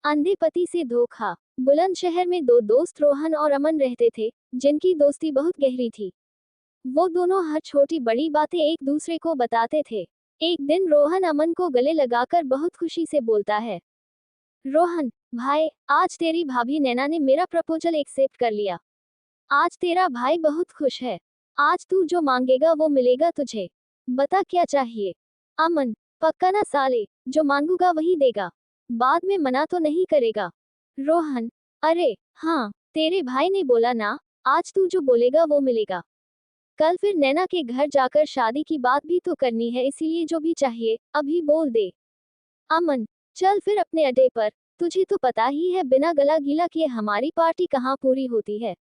अंधे पति से धोखा। बुलंदशहर में दो दोस्त रोहन और अमन रहते थे, जिनकी दोस्ती बहुत गहरी थी। वो दोनों हर छोटी बड़ी बातें एक दूसरे को बताते थे। एक दिन रोहन अमन को गले लगाकर बहुत खुशी से बोलता है, रोहन भाई, आज तेरी भाभी नैना ने मेरा प्रपोजल एक्सेप्ट कर लिया। आज तेरा भाई बहुत खुश है। आज तू जो मांगेगा वो मिलेगा तुझे। बता क्या चाहिए। अमन, पक्का ना साले, जो मांगूंगा वही देगा। बाद में मना तो नहीं करेगा। रोहन, अरे हाँ, तेरे भाई ने बोला ना, आज तू जो बोलेगा वो मिलेगा। कल फिर नैना के घर जाकर शादी की बात भी तो करनी है, इसीलिए जो भी चाहिए अभी बोल दे। अमन, चल फिर अपने अड्डे पर। तुझे तो पता ही है बिना गला गीला किए हमारी पार्टी कहाँ पूरी होती है।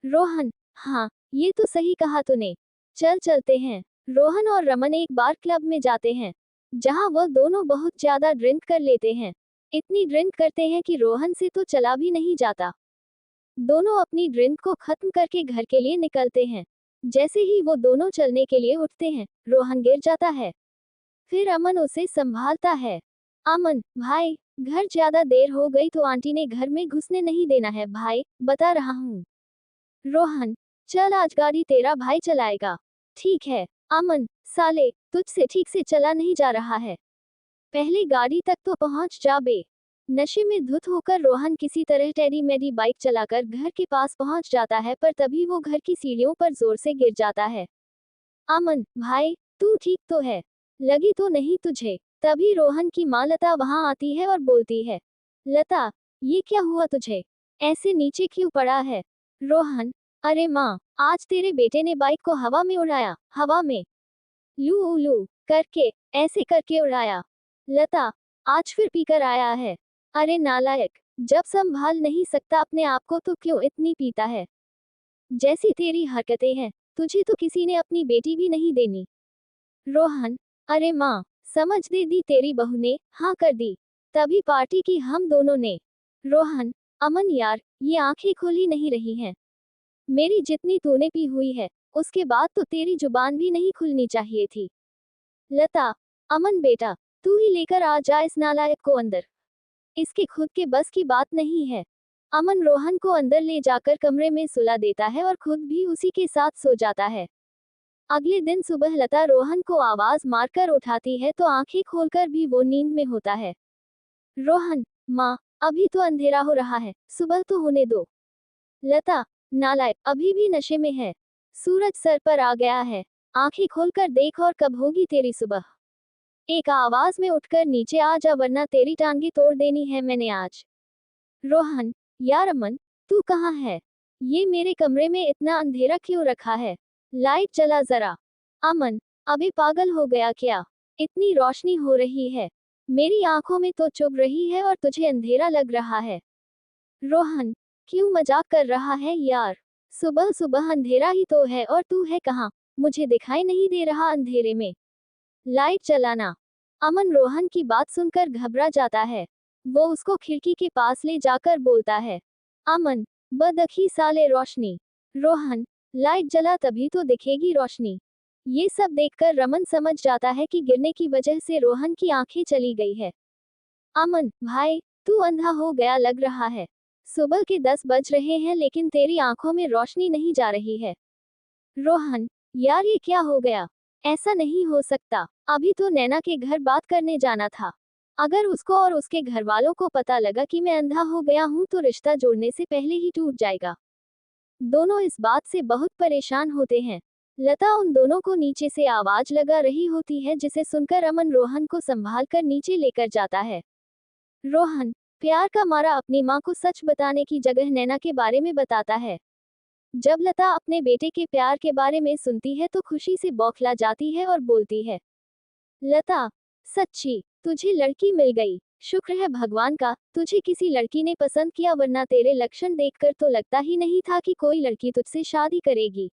रोहन, हाँ, ये तो सही कहा तूने। चल चलते हैं। रोहन और रमन एक बार क्लब में जाते हैं, जहाँ वह दोनों बहुत ज्यादा ड्रिंक कर लेते हैं। इतनी ड्रिंक करते हैं कि रोहन से तो चला भी नहीं जाता। दोनों अपनी ड्रिंक को खत्म करके घर के लिए निकलते हैं। जैसे ही वो दोनों चलने के लिए उठते हैं, रोहन गिर जाता है। फिर अमन उसे संभालता है। अमन भाई, घर ज्यादा देर हो गई तो आंटी ने घर में घुसने नहीं देना है भाई, बता रहा हूँ। रोहन, चल आज गाड़ी तेरा भाई चलाएगा। ठीक है। अमन, साले, तुझसे ठीक से चला नहीं जा रहा है। पहले गाड़ी तक तो पहुंच जा बे। नशे में धुत होकर रोहन किसी तरह टेढ़ी मेढ़ी बाइक चलाकर घर के पास पहुंच जाता है, पर तभी वो घर की सीढ़ियों पर जोर से गिर जाता है। अमन भाई, तू ठीक तो है? लगी तो नहीं तुझे? तभी रोहन की माँ लता वहां आती है और बोलती है, लता, ये क्या हुआ तुझे? ऐसे नीचे क्यों पड़ा है? रोहन, अरे माँ, आज तेरे बेटे ने बाइक को हवा में उड़ाया, हवा में लू उलू करके, ऐसे करके उड़ाया। लता, आज फिर पीकर आया है। अरे नालायक, जब संभाल नहीं सकता अपने आप को तो क्यों इतनी पीता है? जैसी तेरी हरकतें हैं, तुझे तो किसी ने अपनी बेटी भी नहीं देनी। रोहन, अरे माँ, समझ दे दी तेरी बहू ने, हाँ कर दी। तभी पार्टी की हम दोनों ने। रोहन, अमन यार, ये आंखें खुल ही नहीं रही हैं। मेरी जितनी तूने पी हुई है, उसके बाद तो तेरी जुबान भी नहीं खुलनी चाहिए थी। लता, अमन बेटा, तू ही लेकर आ जा इस नालायक को अंदर। इसके खुद के बस की बात नहीं है। अमन रोहन को अंदर ले जाकर कमरे में सुला देता है और खुद भी उसी के साथ सो जाता है। अगले दिन सुबह लता रोहन को आवाज मारकर उठाती है तो आंखें खोलकर भी वो नींद में होता है। रोहन, माँ, अभी तो अंधेरा हो रहा है, सुबह तो होने दो। लता, नालायक, अभी भी नशे में है। सूरज सर पर आ गया है। आंखें खोलकर देख और कब होगी तेरी सुबह। एक आवाज में उठकर नीचे आ जा वरना तेरी टांगी तोड़ देनी है मैंने आज। रोहन, यार अमन, तू कहाँ है? ये मेरे कमरे में इतना अंधेरा क्यों रखा है? लाइट जला जरा। अमन, अभी पागल हो गया क्या? इतनी रोशनी हो रही है, मेरी आंखों में तो चुभ रही है और तुझे अंधेरा लग रहा है। रोहन, क्यों मजाक कर रहा है यार? सुबह सुबह अंधेरा ही तो है और तू है कहाँ? मुझे दिखाई नहीं दे रहा अंधेरे में। लाइट चलाना। अमन रोहन की बात सुनकर घबरा जाता है। वो उसको खिड़की के पास ले जाकर बोलता है, अमन, बदअखी साले रोशनी। रोहन, लाइट जला तभी तो दिखेगी रोशनी। ये सब देखकर रमन समझ जाता है कि गिरने की वजह से रोहन की आंखें चली गई है। अमन भाई, तू अंधा हो गया लग रहा है। सुबह के 10 बज रहे हैं लेकिन तेरी आंखों में रोशनी नहीं जा रही है। रोहन, यार ये क्या हो गया? ऐसा नहीं हो सकता। अभी तो नैना के घर बात करने जाना था। अगर उसको और उसके घर वालों को पता लगा कि मैं अंधा हो गया हूँ तो रिश्ता जोड़ने से पहले ही टूट जाएगा। दोनों इस बात से बहुत परेशान होते हैं। लता उन दोनों को नीचे से आवाज लगा रही होती है, जिसे सुनकर अमन रोहन को संभाल कर नीचे लेकर जाता है। रोहन, प्यार का मारा अपनी माँ को सच बताने की जगह नैना के बारे में बताता है। जब लता अपने बेटे के प्यार के बारे में सुनती है तो खुशी से बौखला जाती है और बोलती है, लता, सच्ची, तुझे लड़की मिल गई। शुक्र है भगवान का, तुझे किसी लड़की ने पसंद किया, वरना तेरे लक्षण देखकर तो लगता ही नहीं था कि कोई लड़की तुझसे शादी करेगी।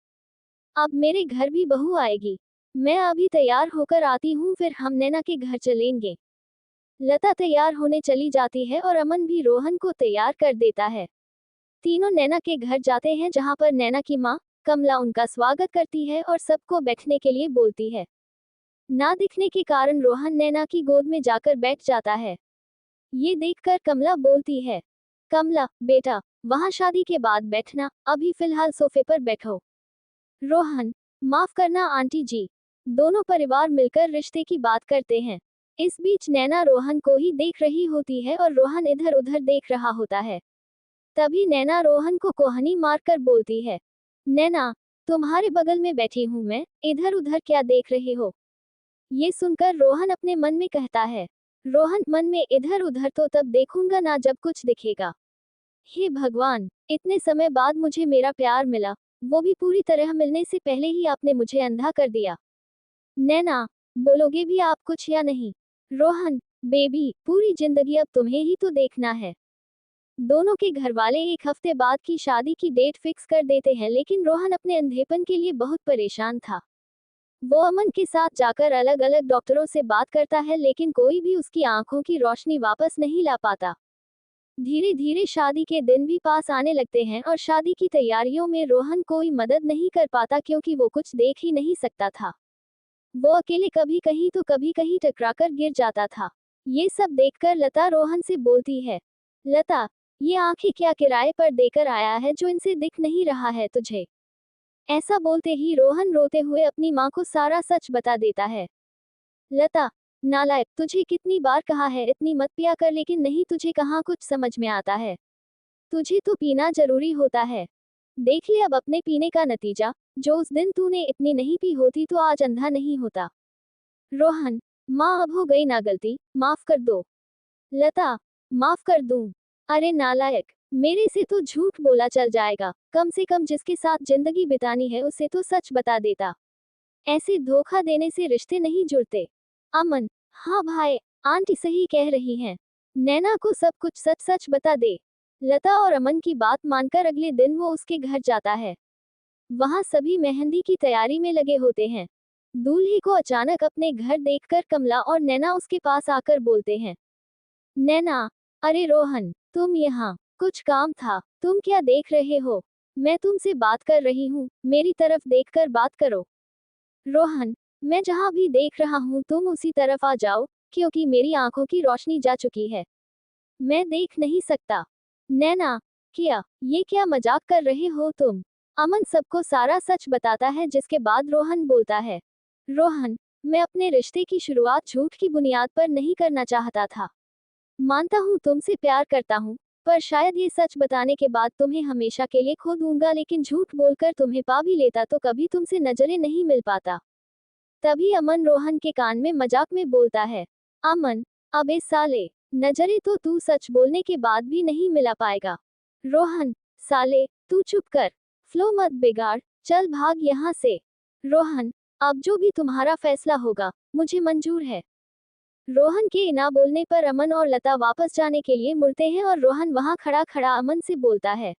अब मेरे घर भी बहू आएगी। मैं अभी तैयार होकर आती हूँ, फिर हम नैना के घर चलेंगे। लता तैयार होने चली जाती है और अमन भी रोहन को तैयार कर देता है। तीनों नैना के घर जाते हैं, जहां पर नैना की माँ कमला उनका स्वागत करती है और सबको बैठने के लिए बोलती है। ना दिखने के कारण रोहन नैना की गोद में जाकर बैठ जाता है। ये देखकर कमला बोलती है, कमला बेटा, वहाँ शादी के बाद बैठना, अभी फिलहाल सोफे पर बैठो। रोहन, माफ करना आंटी जी। दोनों परिवार मिलकर रिश्ते की बात करते हैं। इस बीच नैना रोहन को ही देख रही होती है और रोहन इधर उधर देख रहा होता है। तभी नैना रोहन को कोहनी मारकर बोलती है, नैना, तुम्हारे बगल में बैठी हूँ मैं, इधर उधर क्या देख रहे हो? ये सुनकर रोहन अपने मन में कहता है, रोहन मन में इधर उधर तो तब देखूंगा ना जब कुछ दिखेगा। हे भगवान, इतने समय बाद मुझे मेरा प्यार मिला, वो भी पूरी तरह मिलने से पहले ही आपने मुझे अंधा कर दिया। नैना, बोलोगे भी आप कुछ या नहीं? रोहन, बेबी, पूरी जिंदगी अब तुम्हें ही तो देखना है। दोनों के घरवाले एक हफ्ते बाद की शादी की डेट फिक्स कर देते हैं, लेकिन रोहन अपने अंधेपन के लिए बहुत परेशान था। वो अमन के साथ जाकर अलग अलग डॉक्टरों से बात करता है, लेकिन कोई भी उसकी आंखों की रोशनी वापस नहीं ला पाता। धीरे धीरे शादी के दिन भी पास आने लगते हैं और शादी की तैयारियों में रोहन कोई मदद नहीं कर पाता, क्योंकि वो कुछ देख ही नहीं सकता था। वो अकेले कभी कहीं तो कभी कहीं टकराकर गिर जाता था। ये सब देखकर लता रोहन से बोलती है, लता, ये आंखें क्या किराए पर देकर आया है जो इनसे दिख नहीं रहा है तुझे? ऐसा बोलते ही रोहन रोते हुए अपनी माँ को सारा सच बता देता है। लता, नालायक, तुझे कितनी बार कहा है इतनी मत पिया कर, लेकिन नहीं, तुझे कहाँ कुछ समझ में आता है। तुझे तो पीना जरूरी होता है। देख ले अब अपने पीने का नतीजा, जो उस दिन तूने इतनी नहीं पी होती तो आज अंधा नहीं होता। रोहन, माँ अब हो गई ना गलती, माफ कर दो। लता, माफ कर दूं? अरे नालायक, मेरे से तो झूठ बोला चल जाएगा, कम से कम जिसके साथ जिंदगी बितानी है उसे तो सच बता देता। ऐसे धोखा देने से रिश्ते नहीं जुड़ते। अमन, हाँ भाई, आंटी सही कह रही हैं। नैना को सब कुछ सच सच बता दे। लता और अमन की बात मानकर अगले दिन वो उसके घर जाता है। वहाँ सभी मेहंदी की तैयारी में लगे होते हैं। दूल्हे को अचानक अपने घर देखकर कमला और नैना उसके पास आकर बोलते हैं, नैना, अरे रोहन, तुम यहाँ? कुछ काम था? तुम क्या देख रहे हो? मैं तुमसे बात कर रही हूँ, मेरी तरफ देखकर बात करो। रोहन, मैं जहाँ भी देख रहा हूँ तुम उसी तरफ आ जाओ, क्योंकि मेरी आंखों की रोशनी जा चुकी है, मैं देख नहीं सकता। नैना, क्या ये क्या मजाक कर रहे हो तुम? अमन सबको सारा सच बताता है, जिसके बाद रोहन बोलता है, रोहन, मैं अपने रिश्ते की शुरुआत झूठ की बुनियाद पर नहीं करना चाहता था। मानता हूँ तुमसे प्यार करता हूँ, पर शायद ये सच बताने के बाद तुम्हें हमेशा के लिए खो दूंगा, लेकिन झूठ बोलकर तुम्हें पा भी लेता तो कभी तुमसे नजरें नहीं मिल पाता। तभी अमन रोहन के कान में मजाक में बोलता है, अमन, अबे साले, नजरें तो तू सच बोलने के बाद भी नहीं मिला पाएगा। रोहन, साले, तू चुप कर, फ्लो मत बिगाड़, चल भाग यहाँ से। रोहन, अब जो भी तुम्हारा फैसला होगा, मुझे मंजूर है। रोहन के ना बोलने पर अमन और लता वापस जाने के लिए मुड़ते हैं और रोहन वहां खड़ा खड़ा अमन से बोलता है,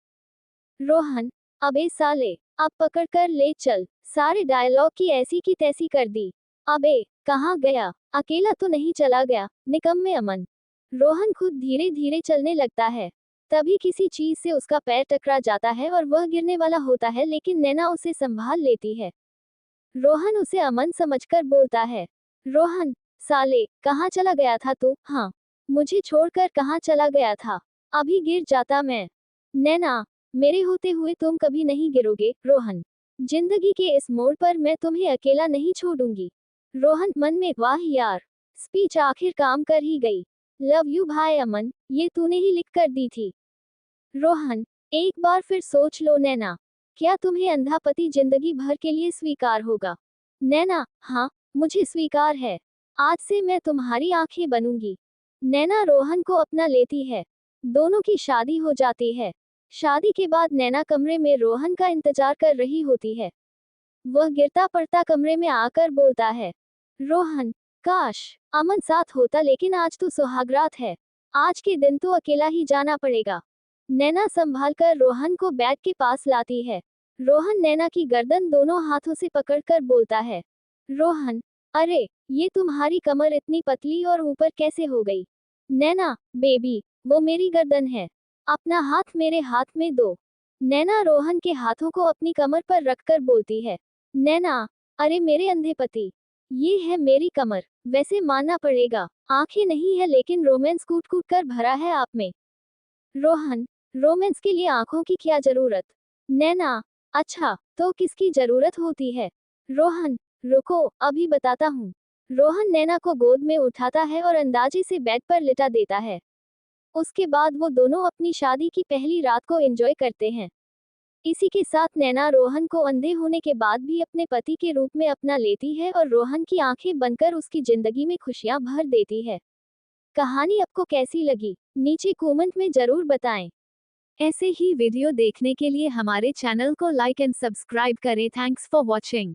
रोहन, अबे साले, अब पकड़ कर ले चल। सारे डायलॉग की ऐसी की तैसी कर दी। अबे, कहाँ गया? अकेला तो नहीं चला गया, निकम्मे अमन। रोहन खुद धीरे धीरे चलने लगता है। तभी किसी चीज से उसका पैर टकरा जाता है और वह गिरने वाला होता है, लेकिन नैना उसे संभाल लेती है। रोहन उसे अमन समझकर बोलता है, रोहन, साले, कहाँ चला गया था तू? हाँ, मुझे छोड़कर कहाँ चला गया था? अभी गिर जाता मैं। नैना, मेरे होते हुए तुम कभी नहीं गिरोगे, रोहन। जिंदगी के इस मोड़ पर मैं तुम्हें अकेला नहीं छोड़ूंगी। रोहन मन में, वाह यार, स्पीच आखिर काम कर ही गई। लव यू भाई अमन, ये तूने ही लिख कर दी थी। रोहन, एक बार फिर सोच लो नैना, क्या तुम्हें अंधा पति जिंदगी भर के लिए स्वीकार होगा? नैना, हाँ, मुझे स्वीकार है। आज से मैं तुम्हारी आंखें बनूंगी। नैना रोहन को अपना लेती है। दोनों की शादी हो जाती है। शादी के बाद नैना कमरे में रोहन का इंतजार कर रही होती है। वह गिरता पड़ता कमरे में आकर बोलता है, रोहन, काश अमन साथ होता, लेकिन आज तो सुहागरात है। आज के दिन तो अकेला ही जाना पड़ेगा। नैना संभाल कर रोहन को बेड के पास लाती है। रोहन नैना की गर्दन दोनों हाथों से पकड़कर बोलता है, रोहन, अरे, ये तुम्हारी कमर इतनी पतली और ऊपर कैसे हो गई? नैना, बेबी, वो मेरी गर्दन है। अपना हाथ मेरे हाथ में दो। नैना रोहन के हाथों को अपनी कमर पर रखकर बोलती है, नैना, अरे मेरे अंधे पति, ये है मेरी कमर, वैसे मानना पड़ेगा, आंखें नहीं है लेकिन रोमांस कूट कूट कर भरा है आप में। रोहन, रोमांस के लिए आंखों की क्या जरूरत? नैना, अच्छा, तो किसकी जरूरत होती है? रोहन, रुको, अभी बताता हूँ। रोहन नैना को गोद में उठाता है और अंदाजे से बेड पर लिटा देता है। उसके बाद वो दोनों अपनी शादी की पहली रात को एंजॉय करते हैं। इसी के साथ नैना रोहन को अंधे होने के बाद भी अपने पति के रूप में अपना लेती है और रोहन की आंखें बनकर उसकी जिंदगी में खुशियां भर देती है। कहानी आपको कैसी लगी? नीचे कमेंट में जरूर बताएं। ऐसे ही वीडियो देखने के लिए हमारे चैनल को लाइक एंड सब्सक्राइब करें। Thanks for watching.